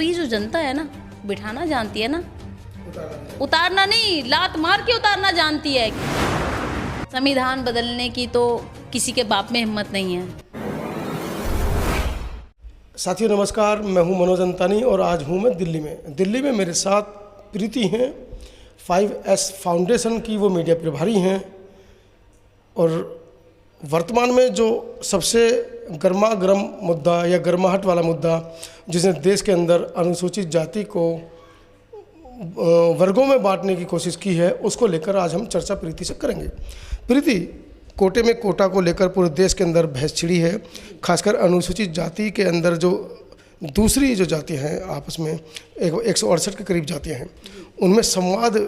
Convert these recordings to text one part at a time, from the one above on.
तो ये जो जनता है ना, बिठाना जानती है ना, उतारना नहीं, लात मार के उतारना जानती है। संविधान बदलने की तो किसी के बाप में हिम्मत नहीं है। साथियों नमस्कार, मैं हूं मनोज अंतानी और आज हूं मैं दिल्ली में मेरे साथ प्रीति हैं, 5S फाउंडेशन की वो मीडिया प्रभारी हैं और वर्तमान में जो सबसे गर्मा गर्म मुद्दा या गर्माहट वाला मुद्दा जिसने देश के अंदर अनुसूचित जाति को वर्गों में बांटने की कोशिश की है, उसको लेकर आज हम चर्चा प्रीति से करेंगे। प्रीति, कोटे में कोटा को लेकर पूरे देश के अंदर बहस छिड़ी है, खासकर अनुसूचित जाति के अंदर जो दूसरी जो जातियाँ हैं, आपस में 168 के करीब जातियाँ हैं, उनमें संवाद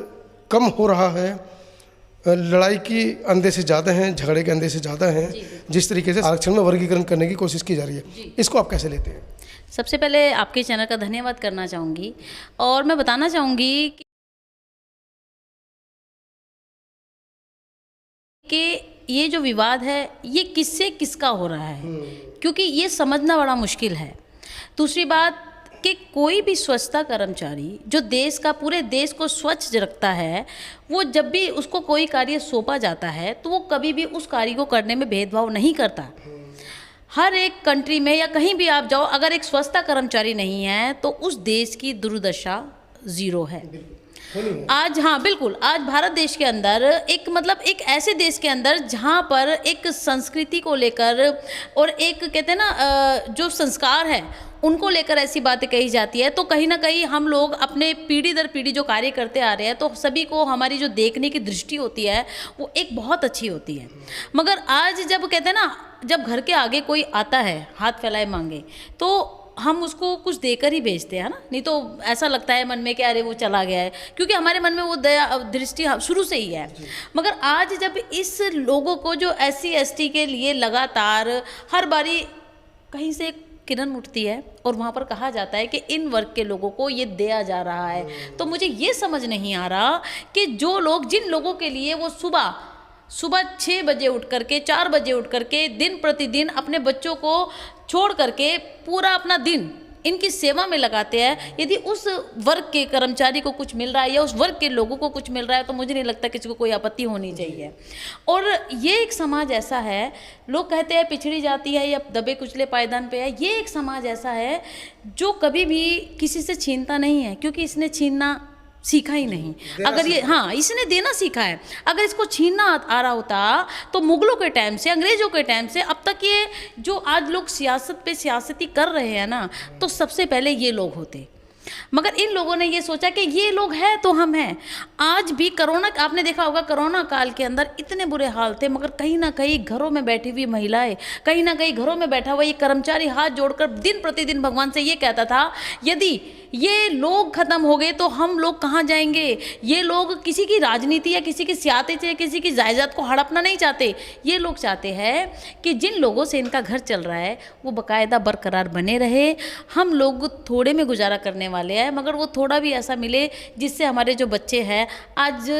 कम हो रहा है, लड़ाई की अंदेशे ज़्यादा हैं, झगड़े के अंदेशे ज़्यादा हैं। जिस तरीके से आरक्षण में वर्गीकरण करने की कोशिश की जा रही है, इसको आप कैसे लेते हैं? सबसे पहले आपके चैनल का धन्यवाद करना चाहूँगी और मैं बताना चाहूँगी कि ये जो विवाद है ये किससे किसका हो रहा है, क्योंकि ये समझना बड़ा मुश्किल है। दूसरी बात कि कोई भी स्वच्छता कर्मचारी जो देश का, पूरे देश को स्वच्छ रखता है, वो जब भी उसको कोई कार्य सौंपा जाता है तो वो कभी भी उस कार्य को करने में भेदभाव नहीं करता। हर एक कंट्री में या कहीं भी आप जाओ, अगर एक स्वच्छता कर्मचारी नहीं है तो उस देश की दुर्दशा ज़ीरो है। आज, हाँ बिल्कुल, आज भारत देश के अंदर एक ऐसे देश के अंदर जहाँ पर एक संस्कृति को लेकर और एक कहते हैं ना जो संस्कार है उनको लेकर ऐसी बातें कही जाती है, तो कहीं ना कहीं हम लोग अपने पीढ़ी दर पीढ़ी जो कार्य करते आ रहे हैं तो सभी को हमारी जो देखने की दृष्टि होती है वो एक बहुत अच्छी होती है। मगर आज जब कहते हैं ना, जब घर के आगे कोई आता है हाथ फैलाए मांगे तो हम उसको कुछ देकर ही भेजते हैं ना, नहीं तो ऐसा लगता है मन में कि अरे वो चला गया है, क्योंकि हमारे मन में वो दया दृष्टि शुरू से ही है। मगर आज जब इस लोगों को जो SC ST के लिए लगातार हर बारी कहीं से किरण उठती है और वहाँ पर कहा जाता है कि इन वर्ग के लोगों को ये दिया जा रहा है, तो मुझे ये समझ नहीं आ रहा कि जो लोग, जिन लोगों के लिए वो सुबह 6 बजे उठ करके, 4 बजे उठ करके दिन प्रतिदिन अपने बच्चों को छोड़ करके पूरा अपना दिन इनकी सेवा में लगाते हैं, यदि उस वर्ग के कर्मचारी को कुछ मिल रहा है या उस वर्ग के लोगों को कुछ मिल रहा है तो मुझे नहीं लगता किसी को कोई आपत्ति होनी चाहिए। और ये एक समाज ऐसा है, लोग कहते हैं पिछड़ी जाती है या दबे कुचले पायदान पे है, ये एक समाज ऐसा है जो कभी भी किसी से छीनता नहीं है, क्योंकि इसने छीनना सीखा ही नहीं। अगर ये, हाँ, इसने देना सीखा है। अगर इसको छीनना आ रहा होता तो मुगलों के टाइम से, अंग्रेजों के टाइम से अब तक ये जो आज लोग सियासत पे सियासती कर रहे हैं ना, तो सबसे पहले ये लोग होते। मगर इन लोगों ने ये सोचा कि ये लोग हैं तो हम हैं। आज भी कोरोना, आपने देखा होगा, कोरोना काल के अंदर इतने बुरे हाल थे, मगर कहीं ना कहीं घरों में बैठी हुई महिलाएं, कहीं ना कहीं घरों में बैठा हुआ ये कर्मचारी हाथ जोड़कर दिन प्रतिदिन भगवान से ये कहता था, यदि ये लोग खत्म हो गए तो हम लोग कहाँ जाएंगे। ये लोग किसी की राजनीति या किसी की सियासत या किसी की जायदाद को हड़पना नहीं चाहते। ये लोग चाहते हैं कि जिन लोगों से इनका घर चल रहा है वो बाकायदा बरकरार बने रहे। हम लोग थोड़े में गुजारा करने वाले हैं, मगर वो थोड़ा भी ऐसा मिले जिससे हमारे जो बच्चे हैं, आज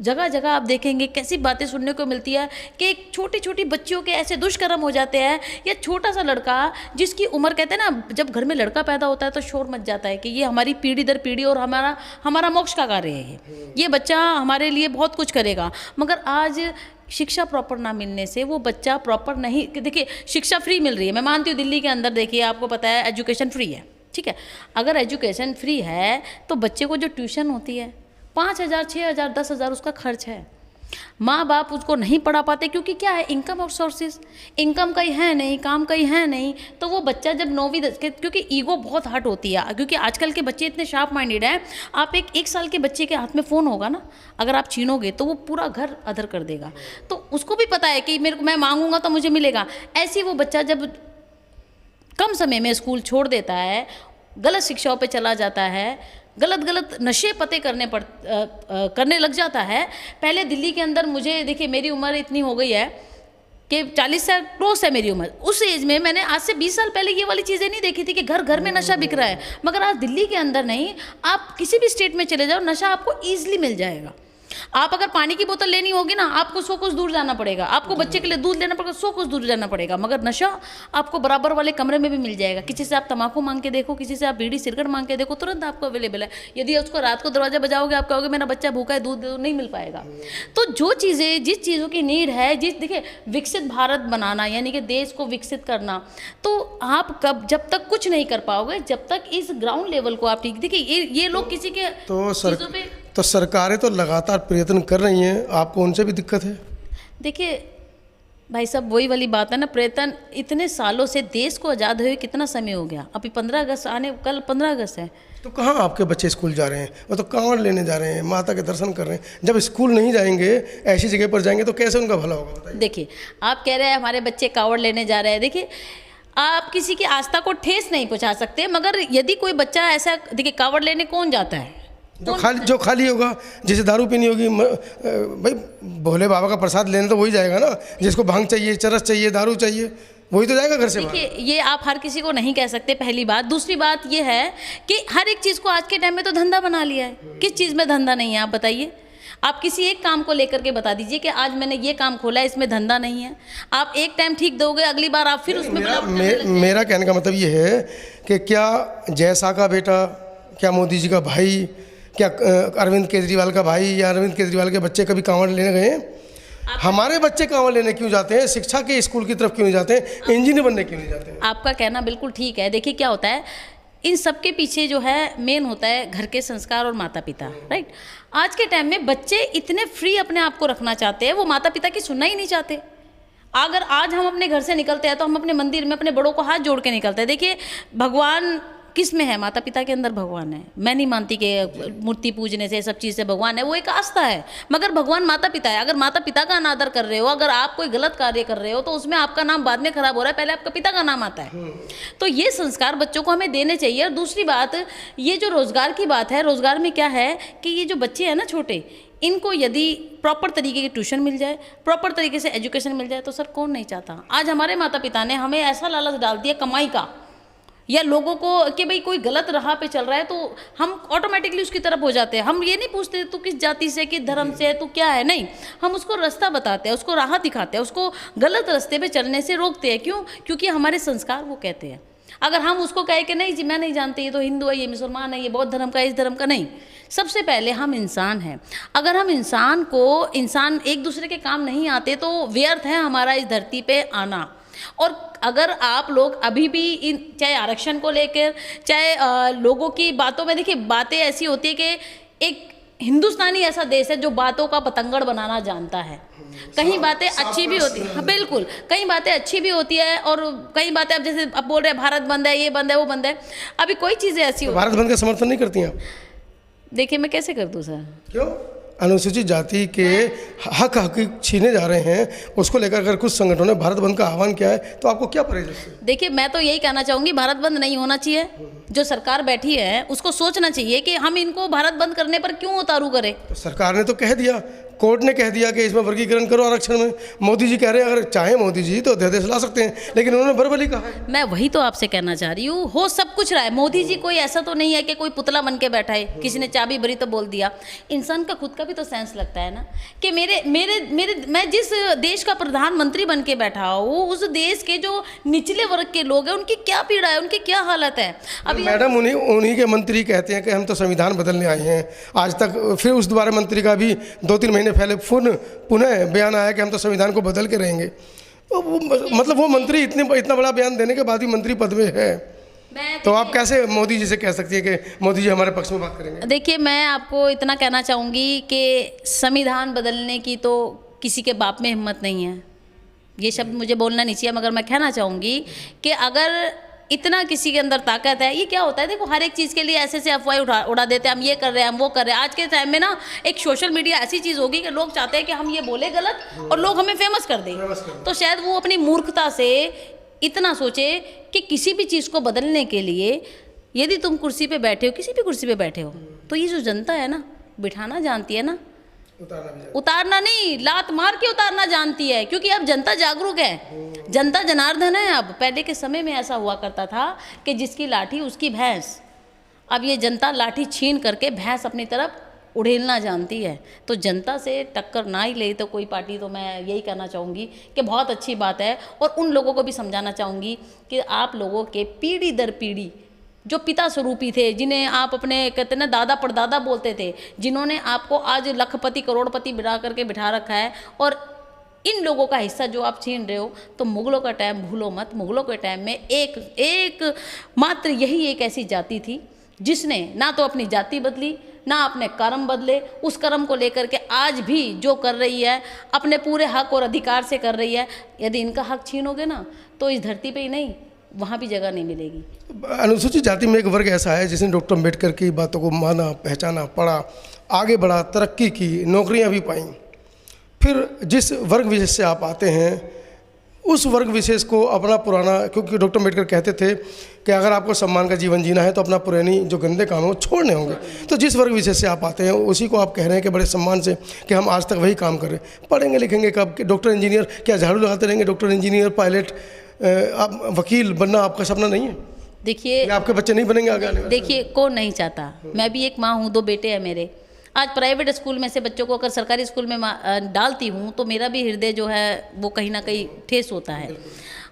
जगह जगह आप देखेंगे कैसी बातें सुनने को मिलती है कि छोटी छोटी बच्चियों के ऐसे दुष्कर्म हो जाते हैं, या छोटा सा लड़का जिसकी उम्र, कहते हैं ना, जब घर में लड़का पैदा होता है तो शोर मच जाता है कि ये हमारी पीढ़ी दर पीढ़ी और हमारा मोक्ष का कार्य है, ये बच्चा हमारे लिए बहुत कुछ करेगा। मगर आज शिक्षा प्रॉपर ना मिलने से वो बच्चा प्रॉपर नहीं, देखिए शिक्षा फ्री मिल रही है, मैं मानती हूँ दिल्ली के अंदर देखिए आपको पता है एजुकेशन फ्री है, ठीक है। अगर एजुकेशन फ्री है तो बच्चे को जो ट्यूशन होती है 5,000 6,000 10,000 उसका खर्च है। माँ बाप उसको नहीं पढ़ा पाते, क्योंकि क्या है, इनकम और सोर्सेज, इनकम कहीं है नहीं, काम कहीं है नहीं, तो वो बच्चा जब 9वीं क्योंकि ईगो बहुत हर्ट होती है, क्योंकि आजकल के बच्चे इतने शार्प माइंडेड हैं। आप एक साल के बच्चे के हाथ में फ़ोन होगा ना, अगर आप छीनोगे तो वो पूरा घर अदर कर देगा, तो उसको भी पता है कि मैं मांगूंगा तो मुझे मिलेगा। ऐसे वो बच्चा जब कम समय में स्कूल छोड़ देता है, गलत शिक्षाओं पे चला जाता है, गलत नशे पते करने लग जाता है। पहले दिल्ली के अंदर, मुझे देखिए मेरी उम्र इतनी हो गई है कि 40 से क्रॉस है मेरी उम्र, उस एज में मैंने आज से 20 साल पहले ये वाली चीज़ें नहीं देखी थी कि घर घर में नशा बिक रहा है। मगर आज दिल्ली के अंदर नहीं, आप किसी भी स्टेट में चले जाओ, नशा आपको ईजिली मिल जाएगा। आप अगर पानी की बोतल लेनी होगी ना, आपको 100 कोस दूर जाना पड़ेगा, आपको बच्चे के लिए दूध लेना पड़ेगा, 100 कोस दूर जाना पड़ेगा। मगर नशा आपको बराबर वाले कमरे में भी मिल जाएगा। किसी से आप तम्बाकू मांग के देखो, किसी से आप बीड़ी सिगरेट मांग के देखो, तुरंत आपको अवेलेबल है। यदि उसको रात को दरवाजा बजाओगे, आप कहोगे मेरा बच्चा भूखा है, दूध दे दो, नहीं मिल पाएगा। तो जो चीज़ें, जिस चीज़ों की नीड है, देखिए विकसित भारत बनाना यानी कि देश को विकसित करना, तो आप जब तक कुछ नहीं कर पाओगे, जब तक इस ग्राउंड लेवल को आप ठीक, देखिए ये लोग किसी के तो सरकारें तो लगातार प्रयत्न कर रही हैं, आपको उनसे भी दिक्कत है? देखिए भाई साहब, वही वाली बात है ना, प्रयत्न इतने सालों से, देश को आज़ाद हुए कितना समय हो गया, अभी 15 अगस्त कल 15 अगस्त है। तो कहाँ आपके बच्चे स्कूल जा रहे हैं? वो तो कांवड़ लेने जा रहे हैं, माता के दर्शन कर रहे हैं। जब स्कूल नहीं जाएंगे, ऐसी जगह पर जाएंगे, तो कैसे उनका भला होगा बताइए? देखिए, आप कह रहे हैं हमारे बच्चे कांवड़ लेने जा रहे हैं। देखिए, आप किसी की आस्था को ठेस नहीं पहुंचा सकते, मगर यदि कोई बच्चा ऐसा, देखिए कांवड़ लेने कौन जाता है? जो खाली होगा, जिसे दारू पीनी होगी, भाई भोले बाबा का प्रसाद लेने तो वही जाएगा ना। जिसको भांग चाहिए, चरस चाहिए, दारू चाहिए, वही तो जाएगा घर से। देखिए, ये आप हर किसी को नहीं कह सकते, पहली बात। दूसरी बात ये है कि हर एक चीज़ को आज के टाइम में तो धंधा बना लिया है। किस चीज़ में धंधा नहीं है, आप बताइए। आप किसी एक काम को लेकर के बता दीजिए कि आज मैंने ये काम खोला है, इसमें धंधा नहीं है। आप एक टाइम ठीक दोगे, अगली बार आप फिर उसमें मेरा कहने का मतलब ये है कि क्या जयसा का बेटा, क्या मोदी जी का भाई, क्या अरविंद केजरीवाल का भाई या अरविंद केजरीवाल के बच्चे कभी कांवड़ लेने गए हैं? हमारे बच्चे कांवड़ लेने क्यों जाते हैं? शिक्षा के स्कूल की तरफ क्यों नहीं जाते हैं? इंजीनियर बनने क्यों नहीं जाते हैं? आपका कहना बिल्कुल ठीक है। देखिए क्या होता है, इन सब के पीछे जो है मेन होता है घर के संस्कार और माता पिता, राइट। आज के टाइम में बच्चे इतने फ्री अपने आप को रखना चाहते हैं, वो माता पिता की सुनना ही नहीं चाहते। अगर आज हम अपने घर से निकलते हैं तो हम अपने मंदिर में अपने बड़ों को हाथ जोड़ के निकलते हैं। देखिए, भगवान किस में है? माता पिता के अंदर भगवान है। मैं नहीं मानती कि मूर्ति पूजने से, सब चीज़ से भगवान है, वो एक आस्था है। मगर भगवान माता पिता है। अगर माता पिता का अनादर कर रहे हो, अगर आप कोई गलत कार्य कर रहे हो, तो उसमें आपका नाम बाद में खराब हो रहा है, पहले आपका पिता का नाम आता है। तो ये संस्कार बच्चों को हमें देने चाहिए। और दूसरी बात, ये जो रोज़गार की बात है, रोज़गार में क्या है कि ये जो बच्चे हैं ना छोटे, इनको यदि प्रॉपर तरीके की ट्यूशन मिल जाए, प्रॉपर तरीके से एजुकेशन मिल जाए, तो सर कौन नहीं चाहता। आज हमारे माता पिता ने हमें ऐसा लालच डाल दिया कमाई का, या लोगों को कि भाई कोई गलत राह पे चल रहा है तो हम ऑटोमेटिकली उसकी तरफ हो जाते हैं। हम ये नहीं पूछते तू किस जाति से, किस धर्म से है, तू क्या है, नहीं। हम उसको रास्ता बताते हैं, उसको राह दिखाते हैं, उसको गलत रास्ते पे चलने से रोकते हैं। क्यों? क्योंकि हमारे संस्कार वो कहते हैं। अगर हम उसको कहे कि नहीं जी मैं नहीं जानती, ये तो हिंदू है, ये मुसलमान है, ये बौद्ध धर्म का, इस धर्म का, नहीं। सबसे पहले हम इंसान हैं। अगर हम इंसान एक दूसरे के काम नहीं आते तो व्यर्थ है हमारा इस धरती पे आना। और अगर आप लोग अभी भी चाहे आरक्षण को लेकर, चाहे लोगों की बातों में, देखिए बातें ऐसी होती है कि एक हिंदुस्तानी ऐसा देश है जो बातों का पतंगड़ बनाना जानता है। कहीं बातें अच्छी भी होती है, बिल्कुल, कई बातें अच्छी भी होती है, और कई बातें, अब जैसे अब बोल रहे हैं भारत बंद है, ये बंद है, वो बंद है, अभी कोई चीज़ें ऐसी भारत बंद का समर्थन नहीं करती हैं आप? देखिए मैं कैसे कर दूँ सर? क्यों? अनुसूचित जाति के हक छीने जा रहे हैं, उसको लेकर अगर कुछ संगठनों ने भारत बंद का आह्वान किया है, तो आपको क्या परहेज है? देखिए मैं तो यही कहना चाहूँगी, भारत बंद नहीं होना चाहिए। जो सरकार बैठी है उसको सोचना चाहिए कि हम इनको भारत बंद करने पर क्यों उतारू करें। तो सरकार ने तो कह दिया, कोर्ट ने कह दिया कि इसमें वर्गीकरण करो आरक्षण में। मोदी जी कह रहे हैं अगर चाहे मोदी जी तो अध्यादेश ला सकते हैं, लेकिन उन्होंने बरबली कहा है। मैं वही तो आपसे कहना चाह रही हूँ, हो सब कुछ रहा है। मोदी जी कोई ऐसा तो नहीं है कि कोई पुतला बन के बैठा है, किसी ने चाबी भरी तो बोल दिया। इंसान का खुद का भी तो सेंस लगता है ना कि मैं जिस देश का प्रधानमंत्री बन के बैठा हूँ, उस देश के जो निचले वर्ग के लोग हैं उनकी क्या पीड़ा है, उनकी क्या हालत है। अभी मैडम उन्हीं के मंत्री कहते हैं कि हम तो संविधान बदलने आए हैं। आज तक फिर उस दोबारा मंत्री का भी 2-3 महीने पहले पुनः बयान आया कि हम तो संविधान को बदल के रहेंगे। तो मतलब वो मंत्री इतना बड़ा बयान देने के बाद भी मंत्री पद में है, तो आप कैसे मोदी जी से कह सकती है कि मोदी जी हमारे पक्ष में बात करेंगे? देखिए मैं आपको इतना कहना चाहूँगी कि संविधान बदलने की तो किसी के बाप में हिम्मत नहीं है। ये शब्द मुझे बोलना नहीं चाहिए, मगर मैं कहना चाहूँगी कि अगर इतना किसी के अंदर ताकत है, ये क्या होता है, देखो हर एक चीज़ के लिए ऐसे अफवाहें उड़ा देते हैं, हम ये कर रहे हैं, हम वो कर रहे हैं। आज के टाइम में ना एक सोशल मीडिया ऐसी चीज़ होगी कि लोग चाहते हैं कि हम ये बोले गलत और लोग हमें फेमस कर दें। तो शायद वो अपनी मूर्खता से इतना सोचे कि किसी भी चीज़ को बदलने के लिए, यदि तुम कुर्सी पे बैठे हो, किसी भी कुर्सी पे बैठे हो, तो ये जो जनता है ना, बिठाना जानती है ना, उतारना नहीं, लात मार के उतारना जानती है। क्योंकि अब जनता जागरूक है, जनता जनार्दन है। अब पहले के समय में ऐसा हुआ करता था कि जिसकी लाठी उसकी भैंस। अब ये जनता लाठी छीन करके भैंस अपनी तरफ उड़ेलना जानती है, तो जनता से टक्कर ना ही ले तो कोई पार्टी, तो मैं यही कहना चाहूँगी कि बहुत अच्छी बात है। और उन लोगों को भी समझाना चाहूँगी कि आप लोगों के पीढ़ी दर पीढ़ी जो पिता स्वरूपी थे, जिन्हें आप अपने कहते ना दादा परदादा बोलते थे, जिन्होंने आपको आज लखपति करोड़पति बिठा करके बिठा रखा है, और इन लोगों का हिस्सा जो आप छीन रहे हो, तो मुगलों का टाइम भूलो मत। मुगलों के टाइम में एक मात्र यही एक ऐसी जाति थी जिसने ना तो अपनी जाति बदली, ना अपने कर्म बदले, उस कर्म को लेकर के आज भी जो कर रही है अपने पूरे हक और अधिकार से कर रही है। यदि इनका हक छीनोगे ना तो इस धरती पे ही नहीं, वहाँ भी जगह नहीं मिलेगी। अनुसूचित जाति में एक वर्ग ऐसा है जिसने डॉक्टर अम्बेडकर की बातों को माना, पहचाना, पढ़ा, आगे बढ़ा, तरक्की की, नौकरियां भी पाई। फिर जिस वर्ग विशेष से आप आते हैं उस वर्ग विशेष को अपना पुराना, क्योंकि डॉक्टर अम्बेडकर कहते थे कि अगर आपको सम्मान का जीवन जीना है तो अपना पुरानी जो गंदे काम है वो छोड़ने होंगे। तो जिस वर्ग विशेष से आप आते हैं उसी को आप कह रहे हैं कि बड़े सम्मान से कि हम आज तक वही काम कर रहे हैं। पढ़ेंगे लिखेंगे कब कि डॉक्टर इंजीनियर, क्या झाड़ू लगाते रहेंगे? डॉक्टर इंजीनियर, पायलट, आप वकील बनना आपका सपना नहीं है? देखिए, आपके बच्चे नहीं बनेंगे आगे आने वाले? देखिए, कौन नहीं चाहता। मैं भी एक माँ हूँ, 2 बेटे हैं मेरे। आज प्राइवेट स्कूल में से बच्चों को अगर सरकारी स्कूल में डालती हूँ तो मेरा भी हृदय जो है वो कहीं ना कहीं ठेस होता है।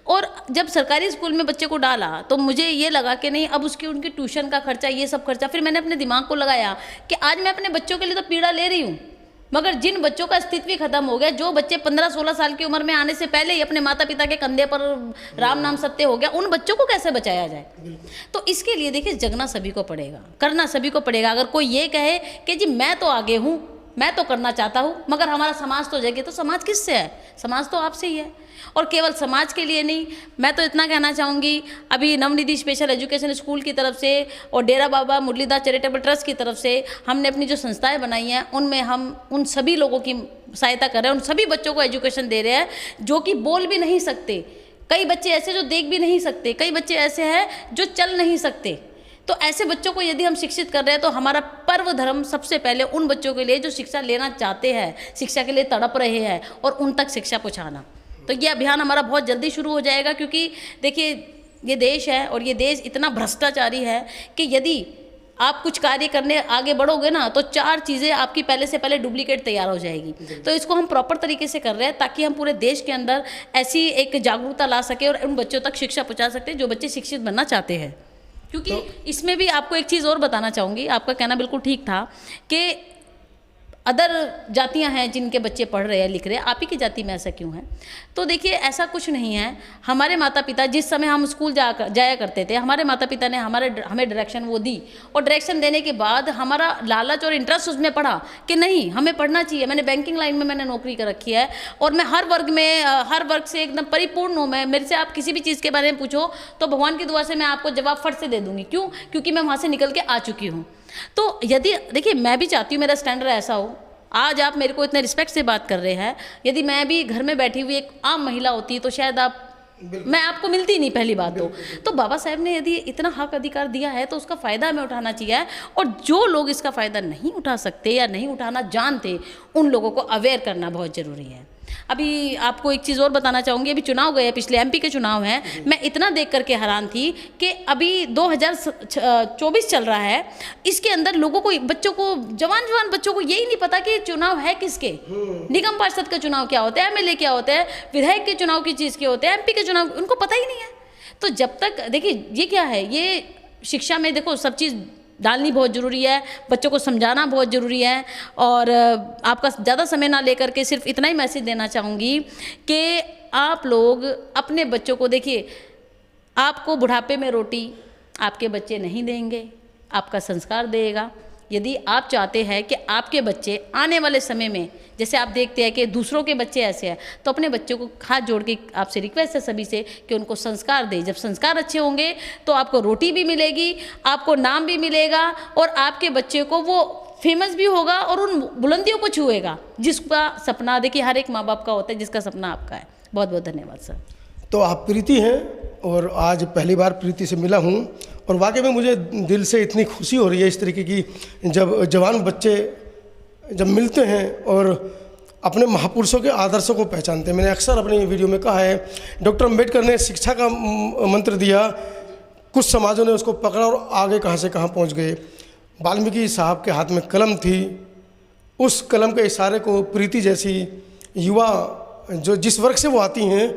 और जब सरकारी स्कूल में बच्चे को डाला तो मुझे ये लगा कि नहीं, अब उसकी उनकी ट्यूशन का खर्चा, ये सब खर्चा, फिर मैंने अपने दिमाग को लगाया कि आज मैं अपने बच्चों के लिए तो पीड़ा ले रही हूँ, मगर जिन बच्चों का अस्तित्व ही खत्म हो गया, जो बच्चे 15-16 साल की उम्र में आने से पहले ही अपने माता पिता के कंधे पर राम नाम सत्य हो गया, उन बच्चों को कैसे बचाया जाए? तो इसके लिए देखिए, जगना सभी को पड़ेगा, करना सभी को पड़ेगा। अगर कोई ये कहे कि जी मैं तो आगे हूँ, मैं तो करना चाहता हूँ, मगर हमारा समाज तो जगे, तो समाज किससे है? समाज तो आपसे ही है। और केवल समाज के लिए नहीं, मैं तो इतना कहना चाहूँगी, अभी नवनिधि स्पेशल एजुकेशन स्कूल की तरफ से और डेरा बाबा मुरलीदास चैरिटेबल ट्रस्ट की तरफ से हमने अपनी जो संस्थाएं बनाई हैं उनमें हम उन सभी लोगों की सहायता कर रहे हैं, उन सभी बच्चों को एजुकेशन दे रहे हैं जो कि बोल भी नहीं सकते। कई बच्चे ऐसे जो देख भी नहीं सकते, कई बच्चे ऐसे हैं जो चल नहीं सकते। तो ऐसे बच्चों को यदि हम शिक्षित कर रहे हैं तो हमारा पर्व धर्म सबसे पहले उन बच्चों के लिए जो शिक्षा लेना चाहते हैं, शिक्षा के लिए तड़प रहे हैं, और उन तक शिक्षा पहुँचाना। तो ये अभियान हमारा बहुत जल्दी शुरू हो जाएगा, क्योंकि देखिए ये देश है और ये देश इतना भ्रष्टाचारी है कि यदि आप कुछ कार्य करने आगे बढ़ोगे ना तो 4 चीज़ें आपकी पहले से पहले डुप्लीकेट तैयार हो जाएगी। तो इसको हम प्रॉपर तरीके से कर रहे हैं ताकि हम पूरे देश के अंदर ऐसी एक जागरूकता ला सके और उन बच्चों तक शिक्षा पहुँचा सकते हैं जो बच्चे शिक्षित बनना चाहते हैं। क्योंकि इसमें भी आपको एक चीज़ और बताना चाहूँगी, आपका कहना बिल्कुल ठीक था कि अदर जातियां हैं जिनके बच्चे पढ़ रहे हैं, लिख रहे हैं, आप ही की जाति में ऐसा क्यों है? तो देखिए, ऐसा कुछ नहीं है। हमारे माता पिता, जिस समय हम स्कूल जाया करते थे, हमारे माता पिता ने हमें डायरेक्शन वो दी, और डायरेक्शन देने के बाद हमारा लालच और इंटरेस्ट उसमें पड़ा कि नहीं, हमें पढ़ना चाहिए। मैंने बैंकिंग लाइन में मैंने नौकरी कर रखी है और मैं हर वर्ग से एकदम परिपूर्ण हूँ। मैं, मेरे से आप किसी भी चीज़ के बारे में पूछो तो भगवान की दुआ से मैं आपको जवाब फट से दे दूँगी। क्यों? क्योंकि मैं वहाँ से निकल के आ चुकी हूँ। तो यदि देखिए, मैं भी चाहती हूँ मेरा स्टैंडर्ड ऐसा हो। आज आप मेरे को इतने रिस्पेक्ट से बात कर रहे हैं, यदि मैं भी घर में बैठी हुई एक आम महिला होती तो शायद मैं आपको मिलती नहीं, पहली बात तो बाबा साहब ने यदि इतना हक अधिकार दिया है तो उसका फ़ायदा हमें उठाना चाहिए। और जो लोग इसका फ़ायदा नहीं उठा सकते या नहीं उठाना जानते, उन लोगों को अवेयर करना बहुत ज़रूरी है। अभी आपको एक चीज़ और बताना चाहूँगी, अभी चुनाव गए, पिछले एमपी के चुनाव हैं, मैं इतना देख करके हैरान थी कि अभी 2024 चल रहा है, इसके अंदर लोगों को, बच्चों को, जवान बच्चों को यही नहीं पता कि चुनाव है किसके। निगम पार्षद का चुनाव क्या होता है, एमएलए क्या होता है, विधायक के चुनाव की चीज़ के होते हैं, एमपी के चुनाव, उनको पता ही नहीं है। तो जब तक, देखिए ये क्या है, ये शिक्षा में देखो सब चीज़ डालनी बहुत ज़रूरी है, बच्चों को समझाना बहुत ज़रूरी है। और आपका ज़्यादा समय ना लेकर के सिर्फ इतना ही मैसेज देना चाहूँगी कि आप लोग अपने बच्चों को, देखिए आपको बुढ़ापे में रोटी आपके बच्चे नहीं देंगे, आपका संस्कार देगा। यदि आप चाहते हैं कि आपके बच्चे आने वाले समय में, जैसे आप देखते हैं कि दूसरों के बच्चे ऐसे हैं, तो अपने बच्चों को हाथ जोड़ के आपसे रिक्वेस्ट है सभी से कि उनको संस्कार दें। जब संस्कार अच्छे होंगे तो आपको रोटी भी मिलेगी, आपको नाम भी मिलेगा, और आपके बच्चे को वो फेमस भी होगा और उन बुलंदियों को छुएगा जिसका सपना, देखिए हर एक माँ बाप का होता है, जिसका सपना आपका है। बहुत बहुत धन्यवाद सर। तो आप प्रीति हैं और आज पहली बार प्रीति से मिला हूँ और वाकई में मुझे दिल से इतनी खुशी हो रही है इस तरीके की, जब जवान बच्चे जब मिलते हैं और अपने महापुरुषों के आदर्शों को पहचानते हैं। मैंने अक्सर अपनी वीडियो में कहा है, डॉक्टर अम्बेडकर ने शिक्षा का मंत्र दिया, कुछ समाजों ने उसको पकड़ा और आगे कहाँ से कहाँ पहुँच गए। वाल्मीकि साहब के हाथ में कलम थी, उस कलम के इशारे को प्रीति जैसी युवा जो जिस वर्ग से वो आती हैं,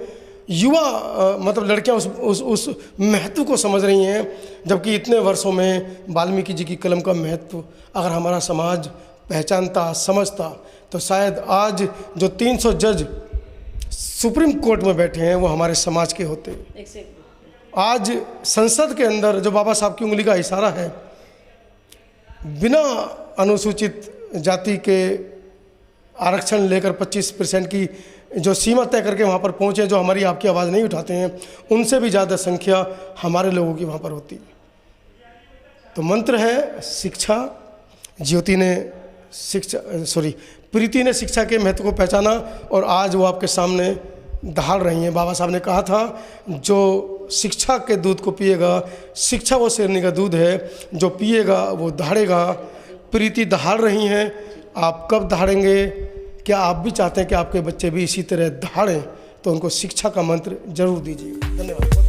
युवा मतलब लड़कियां उस महत्व को समझ रही हैं, जबकि इतने वर्षों में वाल्मीकि जी की कलम का महत्व अगर हमारा समाज पहचानता समझता तो शायद आज जो 300 जज सुप्रीम कोर्ट में बैठे हैं वो हमारे समाज के होते। आज संसद के अंदर जो बाबा साहब की उंगली का इशारा है, बिना अनुसूचित जाति के आरक्षण लेकर 25% की जो सीमा तय करके वहाँ पर पहुँचे, जो हमारी आपकी आवाज़ नहीं उठाते हैं, उनसे भी ज़्यादा संख्या हमारे लोगों की वहाँ पर होती है। तो मंत्र है शिक्षा। प्रीति ने शिक्षा के महत्व को पहचाना और आज वो आपके सामने दहाड़ रही हैं। बाबा साहब ने कहा था, जो शिक्षा के दूध को पिएगा, शिक्षा वो शेरनी का दूध है, जो पिएगा वो दहाड़ेगा। प्रीति दहाड़ रही हैं, आप कब दहाड़ेंगे? क्या आप भी चाहते हैं कि आपके बच्चे भी इसी तरह दहाड़ें? तो उनको शिक्षा का मंत्र जरूर दीजिए। धन्यवाद।